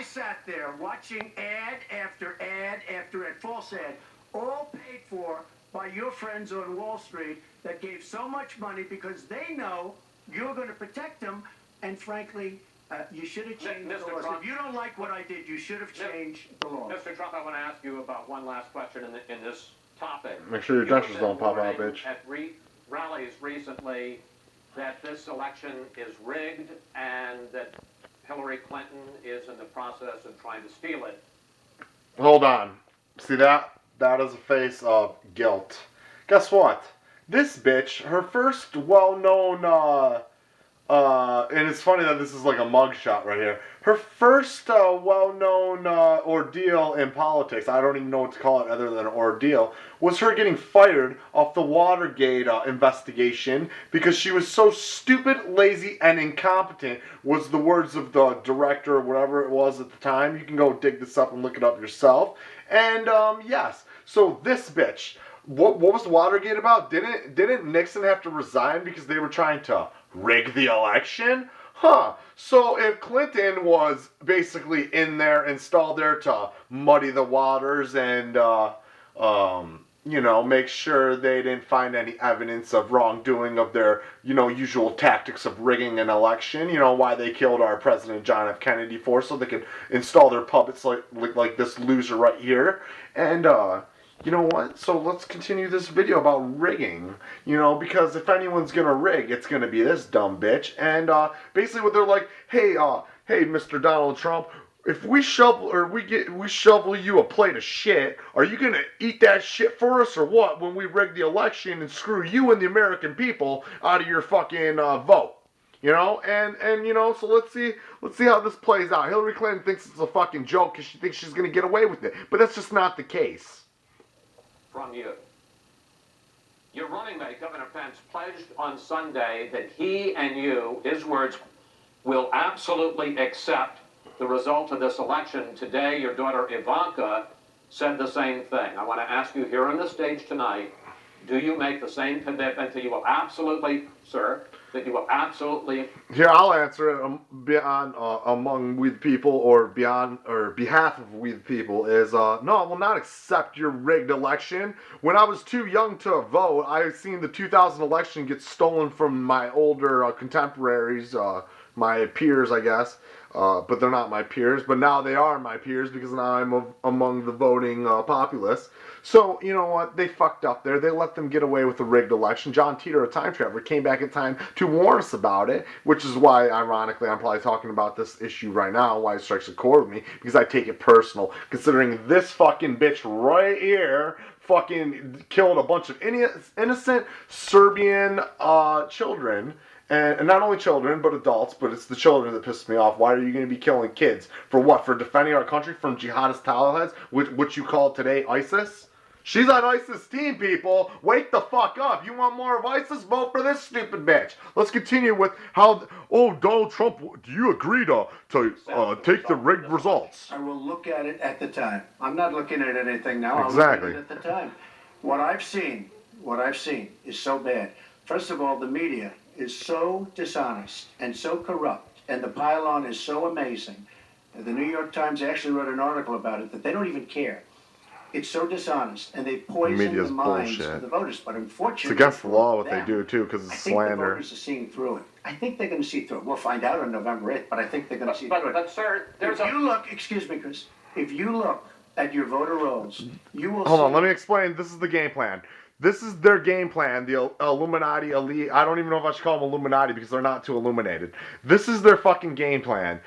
sat there watching ad after ad after ad, false ad, all paid for by your friends on Wall Street that gave so much money because they know you're going to protect them. And frankly, you should have changed the laws. Trump, if you don't like what I did, you should have changed the law. Mr. Trump, I want to ask you about one last question in this topic. Make sure your dentures don't pop out, bitch. At rallies recently that this election is rigged and that Hillary Clinton is in the process of trying to steal it. Hold on. See that? That is a face of guilt. Guess what? This bitch, her first well-known, and it's funny that this is like a mugshot right here. Her first well-known ordeal in politics, I don't even know what to call it other than an ordeal, was her getting fired off the Watergate investigation because she was so stupid, lazy, and incompetent, was the words of the director or whatever it was at the time. You can go dig this up and look it up yourself. And yes, so this bitch, what was Watergate about? Didn't Nixon have to resign because they were trying to rig the election? Huh. So if Clinton was basically in there, installed there to muddy the waters and, you know, make sure they didn't find any evidence of wrongdoing of their, you know, usual tactics of rigging an election, you know, why they killed our President John F. Kennedy for, so they could install their puppets like this loser right here. And, you know what? So let's continue this video about rigging, you know, because if anyone's gonna rig, it's gonna be this dumb bitch. And basically what they're like, hey, Mr. Donald Trump, if we shovel you a plate of shit, are you gonna eat that shit for us or what when we rig the election and screw you and the American people out of your fucking vote? You know, and you know, so let's see how this plays out. Hillary Clinton thinks it's a fucking joke because she thinks she's gonna get away with it, but that's just not the case. From you. Your running mate, Governor Pence, pledged on Sunday that he and you, his words, will absolutely accept the result of this election. Today, your daughter Ivanka said the same thing. I want to ask you here on the stage tonight, do you make the same commitment that you will absolutely, sir, that you will absolutely... Here, I'll answer it beyond, among we the people, or beyond, or behalf of we the people, is, no, I will not accept your rigged election. When I was too young to vote, I've seen the 2000 election get stolen from my older contemporaries, my peers, I guess. But they're not my peers, but now they are my peers because now I'm among the voting populace. So, you know what? They fucked up there. They let them get away with a rigged election. John Titor, a time traveler, came back in time to warn us about it, which is why, ironically, I'm probably talking about this issue right now, why it strikes a chord with me, because I take it personal, considering this fucking bitch right here fucking killed a bunch of innocent Serbian children. And not only children, but adults, but it's the children that piss me off. Why are you going to be killing kids? For what? For defending our country from jihadist towelheads, which you call today ISIS? She's on ISIS team, people. Wake the fuck up. You want more of ISIS? Vote for this stupid bitch. Let's continue with how, Donald Trump, do you agree to take the rigged results? I will look at it at the time. I'm not looking at anything now. Exactly. I'll look at it at the time. What I've seen is so bad. First of all, the media is so dishonest and so corrupt, and the pile-on is so amazing. The New York Times actually wrote an article about it that they don't even care. It's so dishonest, and they poison the minds of the voters. But unfortunately, it's against the law what they do too, because it's slander. I think the voters are seeing through it. I think they're going to see through it. We'll find out on November 8th, but I think they're going to see through it. But sir, excuse me, Chris. If you look at your voter rolls, you will. Hold on, let me explain. This is the game plan. This is their game plan, the Illuminati elite. I don't even know if I should call them Illuminati because they're not too illuminated. This is their fucking game plan.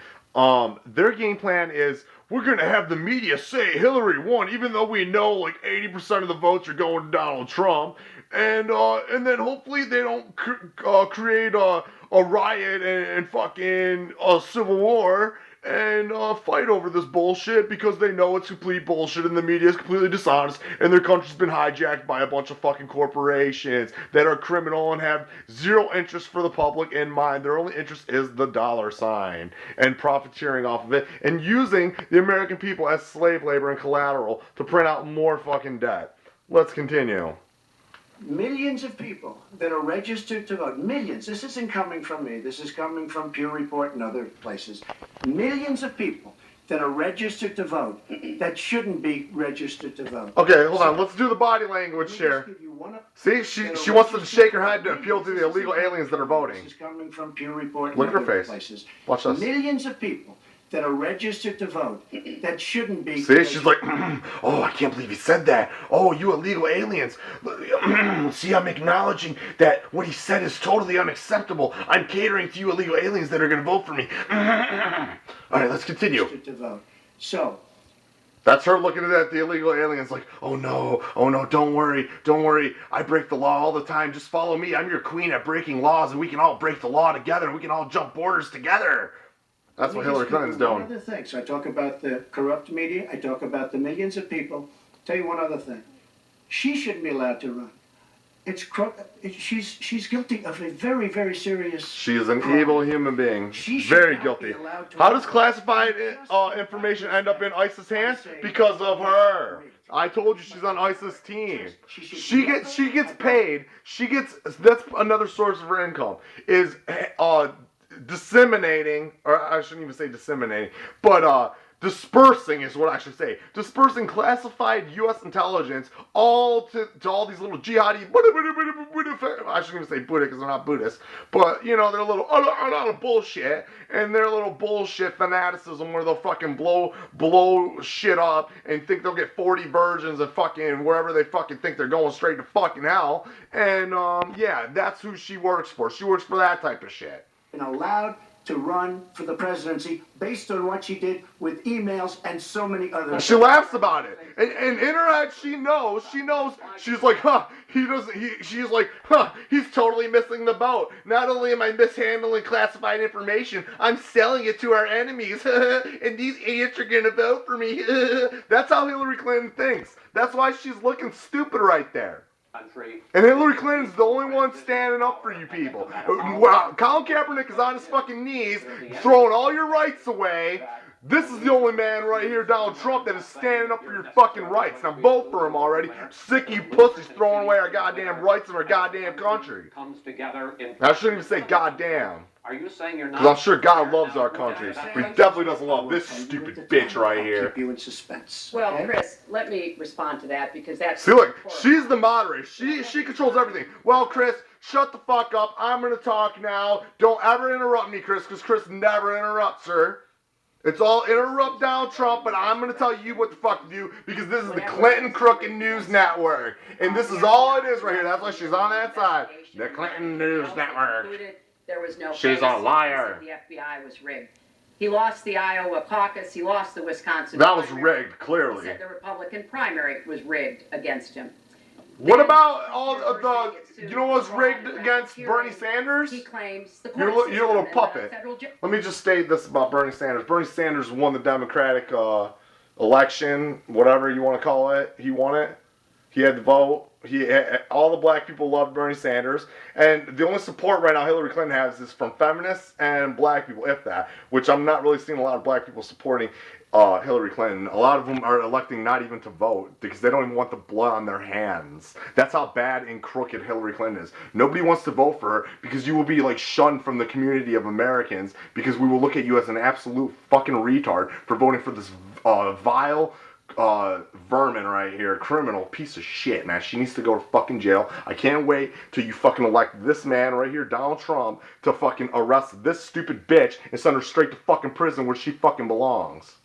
Their game plan is, we're going to have the media say Hillary won, even though we know like 80% of the votes are going to Donald Trump. And then hopefully they don't create a riot and fucking a civil war and fight over this bullshit because they know it's complete bullshit and the media is completely dishonest and their country's been hijacked by a bunch of fucking corporations that are criminal and have zero interest for the public in mind. Their only interest is the dollar sign and profiteering off of it and using the American people as slave labor and collateral to print out more fucking debt. Let's continue. millions of people that are registered to vote, millions, this isn't coming from me, this is coming from Pew Report and other places, millions of people that are registered to vote that shouldn't be registered to vote. Okay, hold on. Let's do the body language here. See, she wants to shake her head to appeal to the illegal aliens that are voting. This is coming from Pew Report and Look at her other face. places. Watch this. Millions of people that are registered to vote that shouldn't be. See, she's like, oh, I can't believe he said that. Oh, you illegal aliens. See, I'm acknowledging that what he said is totally unacceptable. I'm catering to you illegal aliens that are going to vote for me. All right, let's continue. To vote. So, that's her looking at the illegal aliens like, oh no, don't worry. I break the law all the time. Just follow me. I'm your queen at breaking laws, and we can all break the law together, and we can all jump borders together. That's what Hillary Clinton's doing. One other thing. So I talk about the corrupt media. I talk about the millions of people. Tell you one other thing. She shouldn't be allowed to run. She's guilty of a very, very serious. She is an crime. evil human being. She should Very not guilty. be allowed to How run. does classified information end up in ISIS hands? Because of her. I told you she's on ISIS team. She gets paid. That's another source of her income. Is disseminating, or I shouldn't even say disseminating, but dispersing is what I should say. Dispersing classified U.S. intelligence all to all these little jihadi. I shouldn't even say Buddha because they're not Buddhists, but you know they're a lot of bullshit, and their little bullshit fanaticism where they'll fucking blow shit up and think they'll get 40 virgins of fucking wherever they fucking think they're going straight to fucking hell. And yeah, that's who she works for. She works for that type of shit. Been allowed to run for the presidency based on what she did with emails and so many other. She laughs about it, and in her head she knows. She's like, she's like, he's totally missing the boat. Not only am I mishandling classified information, I'm selling it to our enemies, and these idiots are gonna vote for me. That's how Hillary Clinton thinks. That's why she's looking stupid right there. And Hillary Clinton's the only one standing up for you people. Wow, Colin Kaepernick is on his fucking knees, throwing all your rights away. This is the only man right here, Donald Trump, that is standing up for your fucking rights. Now vote for him already. Sick of you pussies throwing away our goddamn rights in our goddamn country. I shouldn't even say goddamn. Are you saying you're not? Because I'm sure God loves our country, but he definitely doesn't love this stupid bitch right here. Keep you in suspense. Well, okay? Chris, let me respond to that because that's. See, look, she's the moderator. She controls everything. Well, Chris, shut the fuck up. I'm gonna talk now. Don't ever interrupt me, Chris, because Chris never interrupts her. It's all interrupt Donald Trump, but I'm gonna tell you what the fuck to do because this is the Clinton Crooked News Network, and this is all it is right here. That's why she's on that side. The Clinton News Network. There was no. She's a liar. The FBI was rigged. He lost the Iowa caucus. He lost the Wisconsin. That was primary. rigged, clearly. He said the Republican primary was rigged against him. What about all of the? You know what's rigged against Bernie Sanders? He claims the You're a little puppet. Let me just state this about Bernie Sanders. Bernie Sanders won the Democratic election, whatever you want to call it. He won it. He had the vote. All the black people loved Bernie Sanders, and the only support right now Hillary Clinton has is from feminists and black people, if that. Which I'm not really seeing a lot of black people supporting Hillary Clinton. A lot of them are electing not even to vote because they don't even want the blood on their hands. That's how bad and crooked Hillary Clinton is. Nobody wants to vote for her because you will be like shunned from the community of Americans because we will look at you as an absolute fucking retard for voting for this vile vermin right here, criminal piece of shit, man. She needs to go to fucking jail. I can't wait till you fucking elect this man right here, Donald Trump, to fucking arrest this stupid bitch and send her straight to fucking prison where she fucking belongs.